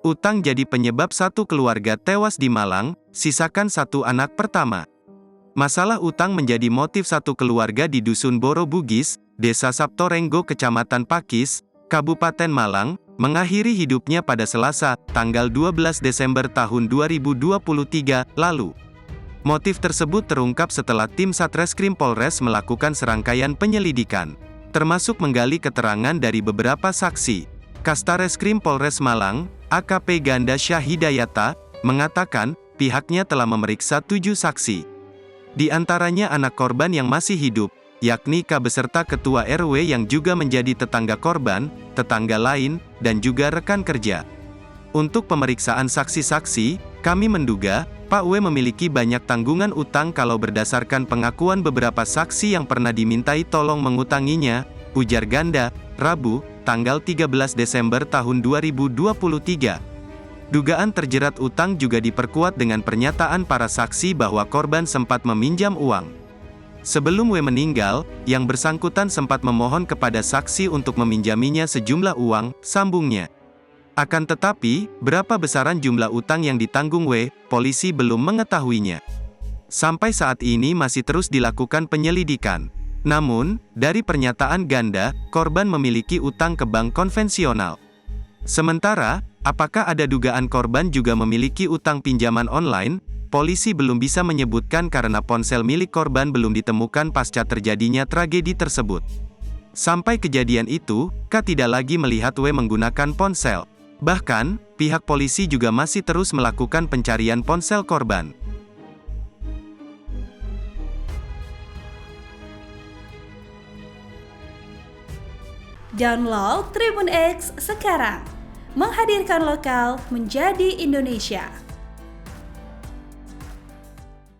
Utang jadi penyebab satu keluarga tewas di Malang, sisakan satu anak pertama. Masalah utang menjadi motif satu keluarga di Dusun Boro Bugis, Desa Saptorenggo, Kecamatan Pakis, Kabupaten Malang, mengakhiri hidupnya pada Selasa, tanggal 12 Desember tahun 2023, lalu. Motif tersebut terungkap setelah tim Satreskrim Polres melakukan serangkaian penyelidikan, termasuk menggali keterangan dari beberapa saksi. Kastareskrim Polres Malang, AKP Ganda Syahidayata, mengatakan, pihaknya telah memeriksa 7 saksi. Di antaranya anak korban yang masih hidup, yakni K beserta ketua RW yang juga menjadi tetangga korban, tetangga lain, dan juga rekan kerja. Untuk pemeriksaan saksi-saksi, kami menduga, Pak W memiliki banyak tanggungan utang kalau berdasarkan pengakuan beberapa saksi yang pernah dimintai tolong mengutanginya, ujar Ganda, Rabu, tanggal 13 Desember tahun 2023. Dugaan terjerat utang juga diperkuat dengan pernyataan para saksi bahwa korban sempat meminjam uang. Sebelum W meninggal, yang bersangkutan sempat memohon kepada saksi untuk meminjaminya sejumlah uang, sambungnya. Akan tetapi, berapa besaran jumlah utang yang ditanggung W, polisi belum mengetahuinya. Sampai saat ini masih terus dilakukan penyelidikan. Namun, dari pernyataan Ganda, korban memiliki utang ke bank konvensional. Sementara, apakah ada dugaan korban juga memiliki utang pinjaman online? Polisi belum bisa menyebutkan karena ponsel milik korban belum ditemukan pasca terjadinya tragedi tersebut. Sampai kejadian itu, K tidak lagi melihat W menggunakan ponsel. Bahkan, pihak polisi juga masih terus melakukan pencarian ponsel korban. Download Tribun X sekarang, menghadirkan lokal menjadi Indonesia.